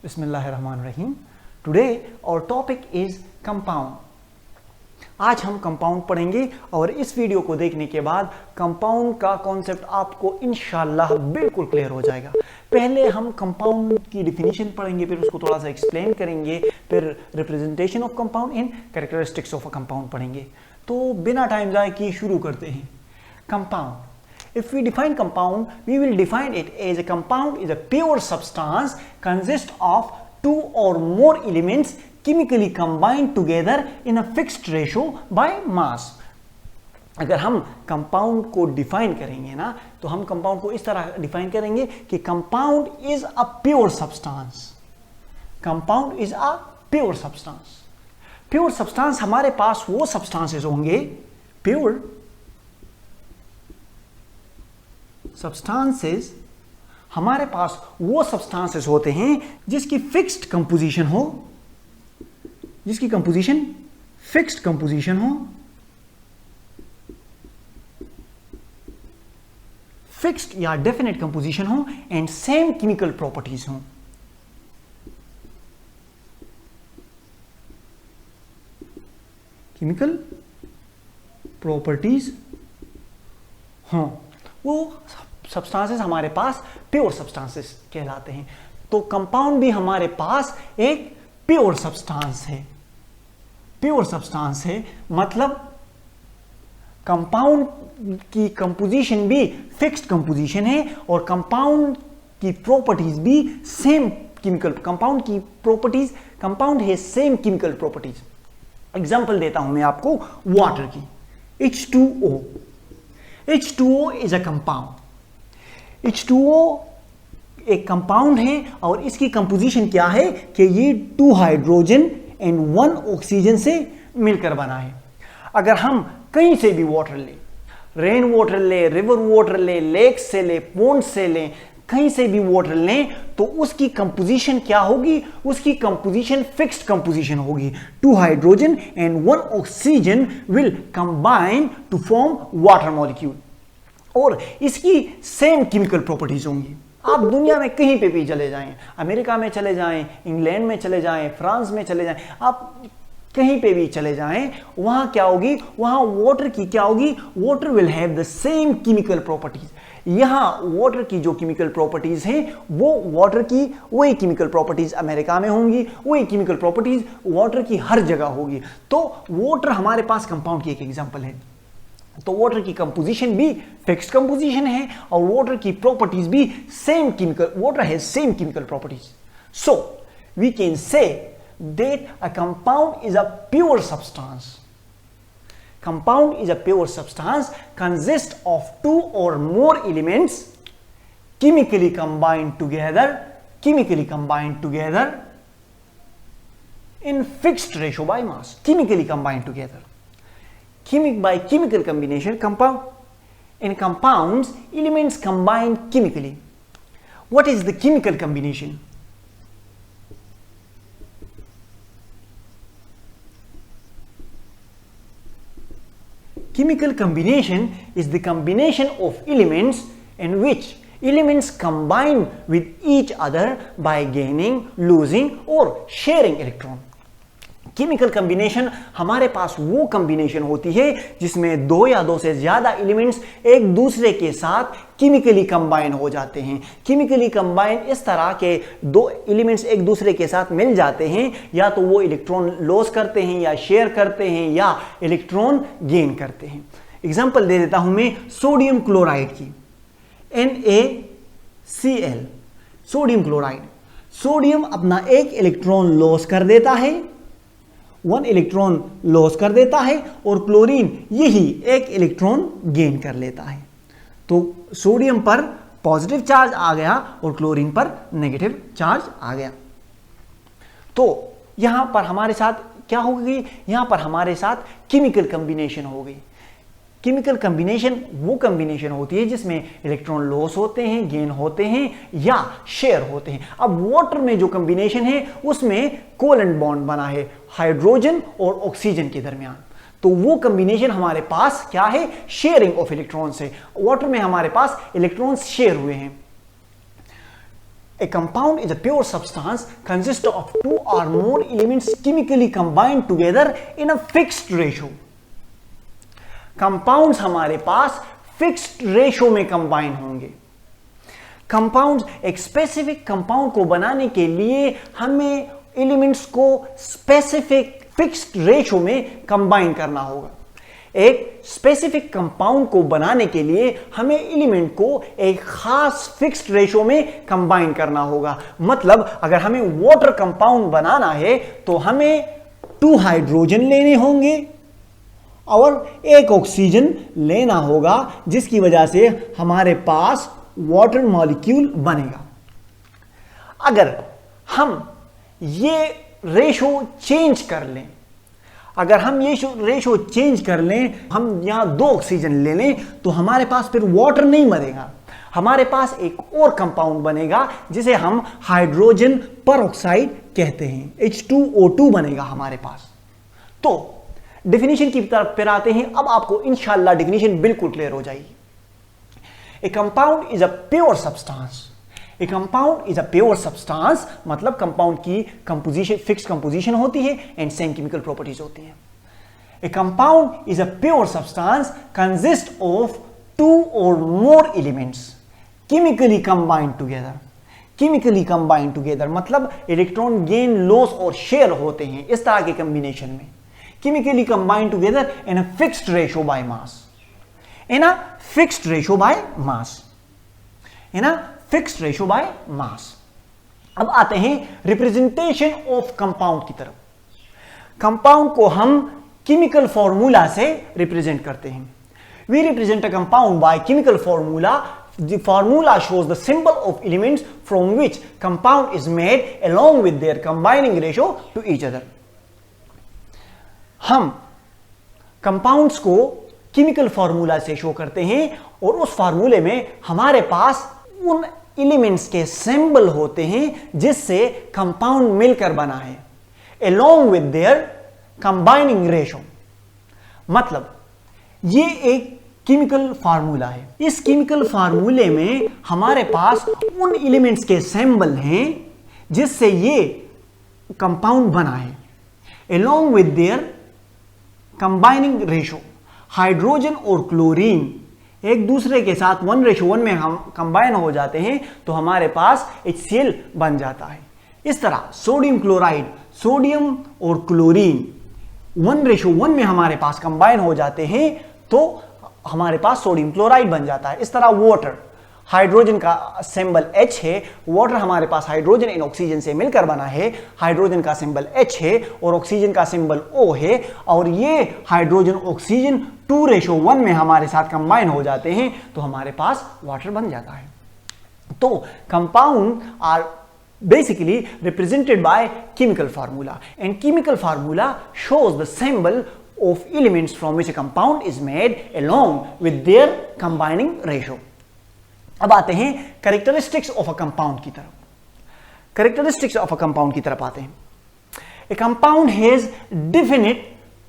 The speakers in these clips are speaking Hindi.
बिस्मिल्लाहिर्रहमानिर्रहीम। टुडे और टॉपिक इज कंपाउंड। आज हम कंपाउंड पढ़ेंगे और इस वीडियो को देखने के बाद कंपाउंड का कॉन्सेप्ट आपको इंशाल्लाह बिल्कुल क्लियर हो जाएगा। पहले हम कंपाउंड की डिफिनीशन पढ़ेंगे, फिर उसको थोड़ा सा एक्सप्लेन करेंगे, फिर representation of compound and characteristics of a compound पढ़ेंगे। तो बिना टाइम जाए किए शुरू करते हैं। Compound, if we define compound, we will define it as a compound is a pure substance consists of two or more elements chemically combined together in a fixed ratio by mass. अगर हम कंपाउंड को डिफाइन करेंगे ना, तो हम कंपाउंड को इस तरह डिफाइन करेंगे कि compound is a pure substance. Compound is a pure substance. Pure substance हमारे पास वो सब्सटेंसेस होंगे, प्योर सब्सटेंसेस हमारे पास वो सब्सटेंसेस होते हैं जिसकी फिक्स्ड कंपोजिशन हो, जिसकी कंपोजिशन फिक्स्ड कंपोजिशन हो, फिक्स्ड या डेफिनेट कंपोजिशन हो एंड सेम केमिकल प्रॉपर्टीज हो। केमिकल प्रॉपर्टीज हो, वो सब्सटेंसेस हमारे पास प्योर सब्सटेंसेस कहलाते हैं। तो कंपाउंड भी हमारे पास एक प्योर सब्सटेंस है। प्योर सब्सटेंस है मतलब कंपाउंड की कंपोजिशन भी फिक्स्ड कंपोजिशन है और कंपाउंड की प्रॉपर्टीज भी सेम केमिकल, कंपाउंड की प्रॉपर्टीज, कंपाउंड है सेम केमिकल प्रॉपर्टीज। एग्जांपल देता हूं मैं आपको वाटर की, H2O। H2O is a compound. H2O एक कंपाउंड है और इसकी कंपोजिशन क्या है कि ये 2 हाइड्रोजन एंड 1 ऑक्सीजन से मिलकर बना है। अगर हम कहीं से भी वाटर ले, रेन वाटर ले, रिवर वाटर ले, लेक से ले, पॉन्ड से ले, कहीं से भी वाटर लें तो उसकी कंपोजिशन क्या होगी? उसकी कंपोजिशन फिक्स्ड कंपोजिशन होगी। 2 hydrogen and 1 oxygen will combine to form water molecule और इसकी सेम केमिकल प्रॉपर्टीज होंगी। आप दुनिया में कहीं पे भी चले जाएं, अमेरिका में चले जाएं, इंग्लैंड में चले जाएं, फ्रांस में चले जाएं, आप कहीं पे भी चले जाएं, वहां क्या होगी? वहां वाटर की क्या होगी? Water will have the same chemical properties. यहां वाटर की जो केमिकल प्रॉपर्टीज हैं वो वाटर की वही केमिकल प्रॉपर्टीज अमेरिका में होंगी, वही केमिकल प्रॉपर्टीज वाटर की हर जगह होगी। तो वाटर हमारे पास कंपाउंड की एक एग्जांपल है। तो वाटर की कंपोजिशन भी फिक्स्ड कंपोजिशन है और वाटर की प्रॉपर्टीज भी same chemical, water has same chemical properties. So we can say that a compound is a pure substance. Compound is a pure substance consists of 2 or more elements chemically combined together in fixed ratio by mass. Chemically combined together. By chemical combination, compound. In compounds, elements combine chemically. What is the chemical combination? Chemical combination is the combination of elements in which elements combine with each other by gaining, losing or sharing electron. Chemical combination हमारे पास वो कम्बिनेशन होती है जिसमें 2 या 2 से ज्यादा एलिमेंट्स एक दूसरे के साथ केमिकली कंबाइन हो जाते हैं। केमिकली कंबाइन इस तरह के 2 एलिमेंट्स एक दूसरे के साथ मिल जाते हैं, या तो वो इलेक्ट्रॉन लॉस करते हैं या शेयर करते हैं या इलेक्ट्रॉन गेन करते हैं। एग्जांपल दे देता हूं मैं सोडियम क्लोराइड की, NaCl। सोडियम क्लोराइड, सोडियम अपना एक इलेक्ट्रॉन लॉस कर देता है, 1 इलेक्ट्रॉन लॉस कर देता है और क्लोरीन यही एक इलेक्ट्रॉन गेन कर लेता है। तो सोडियम पर पॉजिटिव चार्ज आ गया और क्लोरीन पर नेगेटिव चार्ज आ गया। तो यहां पर हमारे साथ क्या हो गई? यहां पर हमारे साथ केमिकल कॉम्बिनेशन हो गई। केमिकल कॉम्बिनेशन वो कॉम्बिनेशन होती है जिसमें इलेक्ट्रॉन लॉस होते हैं, गेन होते हैं या शेयर होते हैं। अब वाटर में जो कॉम्बिनेशन है उसमें कोवेलेंट बॉन्ड बना है हाइड्रोजन और ऑक्सीजन के दरमियान। तो वो कॉम्बिनेशन हमारे पास क्या है? शेयरिंग ऑफ इलेक्ट्रॉन्स है। वाटर में हमारे पास इलेक्ट्रॉन्स शेयर हुए हैं। A compound is a pure substance consists of two or more elements chemically combined together in a fixed ratio. Compounds हमारे पास fixed ratio में combine होंगे. Compounds, एक specific compound को बनाने के लिए हमें elements को specific fixed ratio में combine करना होगा. एक स्पेसिफिक कंपाउंड को बनाने के लिए हमें एलिमेंट को एक खास फिक्स्ड रेशो में कंबाइन करना होगा. मतलब अगर हमें वाटर कंपाउंड बनाना है तो हमें 2 हाइड्रोजन लेने होंगे और 1 ऑक्सीजन लेना होगा, जिसकी वजह से हमारे पास वाटर मॉलिक्यूल बनेगा. अगर हम ये रेशो चेंज कर लें, अगर हम ये रेशो चेंज कर लें, हम यहां 2 ऑक्सीजन ले लें, तो हमारे पास फिर वाटर नहीं बनेगा. हमारे पास एक और कंपाउंड बनेगा जिसे हम हाइड्रोजन परऑक्साइड कहते हैं. H2O2 बनेगा हमारे पास. तो डेफिनेशन की तरफ फिर आते हैं. अब आपको इंशाल्लाह डेफिनेशन बिल्कुल क्लियर हो जाएगी. ए compound is a pure substance. A compound is a pure substance मतलब कंपाउंड की कंपोजिशन फिक्स कंपोजिशन होती है एंड सेम केमिकल प्रॉपर्टीज होती हैं. ए compound is a pure substance consist of 2 or more elements chemically combined together. Chemically combined together मतलब इलेक्ट्रॉन गेन लॉस और शेयर होते हैं इस तरह के कॉम्बिनेशन में. Chemically combined together in a fixed ratio by mass. In a fixed ratio by mass. In a fixed ratio by mass. अब आते हैं रिप्रेजेंटेशन ऑफ कंपाउंड की तरफ. कंपाउंड को हम केमिकल फॉर्मूला से रिप्रेजेंट करते हैं. We represent a compound by chemical formula. The formula shows the symbol of elements from which compound is made along with their combining ratio to each other. हम कंपाउंड्स को केमिकल फॉर्मूला से शो करते हैं और उस फॉर्मूले में हमारे पास उन एलिमेंट्स के सिंबल होते हैं जिससे कंपाउंड मिलकर बना है, along with their combining ratio. मतलब ये एक केमिकल फार्मूला है. इस केमिकल फार्मूले में हमारे पास उन एलिमेंट्स के सिंबल हैं जिससे ये कंपाउंड बना है, along with their combining ratio. Hydrogen और क्लोरीन एक दूसरे के साथ 1:1 में हम कंबाइन हो जाते हैं तो हमारे पास HCl बन जाता है. इस तरह सोडियम क्लोराइड, सोडियम और क्लोरीन 1:1 में हमारे पास कंबाइन हो जाते हैं तो हमारे पास सोडियम क्लोराइड बन जाता है. इस तरह वाटर, हाइड्रोजन का सिंबल H है, वाटर हमारे पास हाइड्रोजन एंड ऑक्सीजन से मिलकर बना है, हाइड्रोजन का सिंबल H है और ऑक्सीजन का सिंबल O है, और ये हाइड्रोजन ऑक्सीजन 2:1 में हमारे साथ कंबाइन हो जाते हैं तो हमारे पास वाटर बन जाता है. तो compound are basically represented by chemical formula, and chemical formula shows the symbol of elements from which a compound is made along with their combining ratio. अब आते हैं characteristics of a compound की तरफ. Characteristics of a compound की तरफ आते हैं. A compound has definite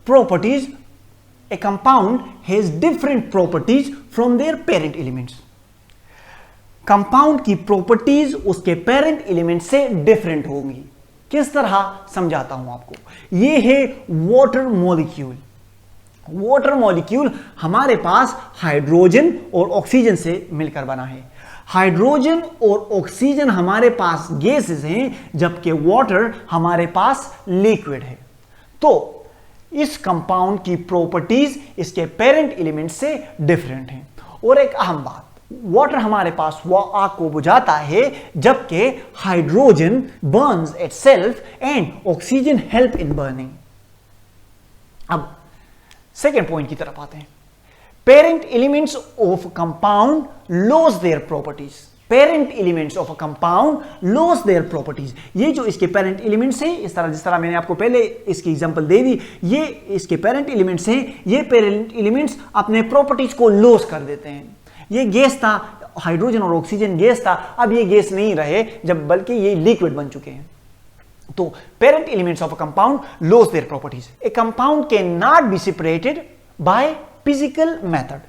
properties. A compound has different properties from their parent elements. Compound की प्रॉपर्टीज उसके पेरेंट एलिमेंट से डिफरेंट होंगी. किस तरह समझाता हूं आपको. ये है वाटर मॉलिक्यूल. वाटर मॉलिक्यूल हमारे पास हाइड्रोजन और ऑक्सीजन से मिलकर बना है. हाइड्रोजन और ऑक्सीजन हमारे पास गैसेस हैं जबकि वाटर हमारे पास लिक्विड है. तो इस कंपाउंड की प्रॉपर्टीज इसके पेरेंट एलिमेंट से डिफरेंट हैं. और एक अहम बात, वाटर हमारे पास वो आग को बुझाता है जबकि hydrogen Burns itself and oxygen help in burning. अब सेकेंड पॉइंट की तरफ आते हैं. Parent elements of compound loss their properties. Parent elements of a compound loss their properties. ये जो इसके पेरेंट एलिमेंट्स हैं, इस तरह जिस तरह मैंने आपको पहले इसकी एग्जांपल दे दी, ये इसके पेरेंट एलिमेंट्स हैं. ये पेरेंट एलिमेंट्स अपने प्रॉपर्टीज को लॉस कर देते हैं. ये गैस था, हाइड्रोजन और ऑक्सीजन गैस था, अब ये गैस नहीं रहे जब बल्कि ये लिक्विड बन चुके हैं. तो parent elements of a compound loss their properties. A compound can not be separated by physical method.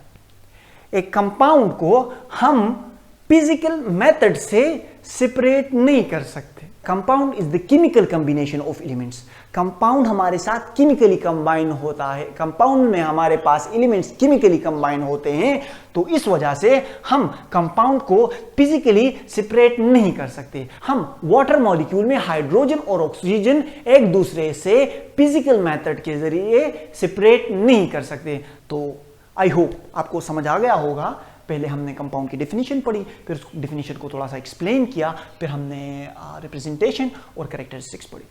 एक कंपाउंड को हम फिजिकल मेथड से सेपरेट नहीं कर सकते। Compound is the chemical combination of elements. Compound हमारे साथ केमिकली कंबाइन होता है, कंपाउंड में हमारे पास एलिमेंट्स केमिकली कंबाइन होते हैं, तो इस वजह से हम कंपाउंड को फिजिकली सेपरेट नहीं कर सकते। हम वाटर मॉलिक्यूल में हाइड्रोजन और ऑक्सीजन एक दूसरे से फिजिकल मेथड के जरिए सेपरेट नहीं कर सकते। तो आई होप आपको समझ आ गया होगा। पहले हमने कंपाउंड की डेफिनेशन पढ़ी, फिर उस डेफिनेशन को थोड़ा सा एक्सप्लेन किया, फिर हमने रिप्रेजेंटेशन और कैरेक्टरिस्टिक्स पढ़ी।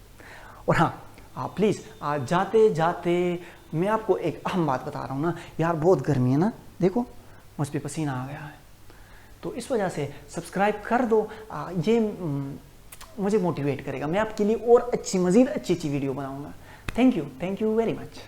और हाँ प्लीज़ जाते जाते मैं आपको एक अहम बात बता रहा हूँ ना यार, बहुत गर्मी है ना, देखो मुझ पे पसीना आ गया है, तो इस वजह से सब्सक्राइब कर दो। ये मुझे मोटिवेट करेगा, मैं आपके लिए और अच्छी मज़ीद अच्छी वीडियो बनाऊँगा। Thank you very much.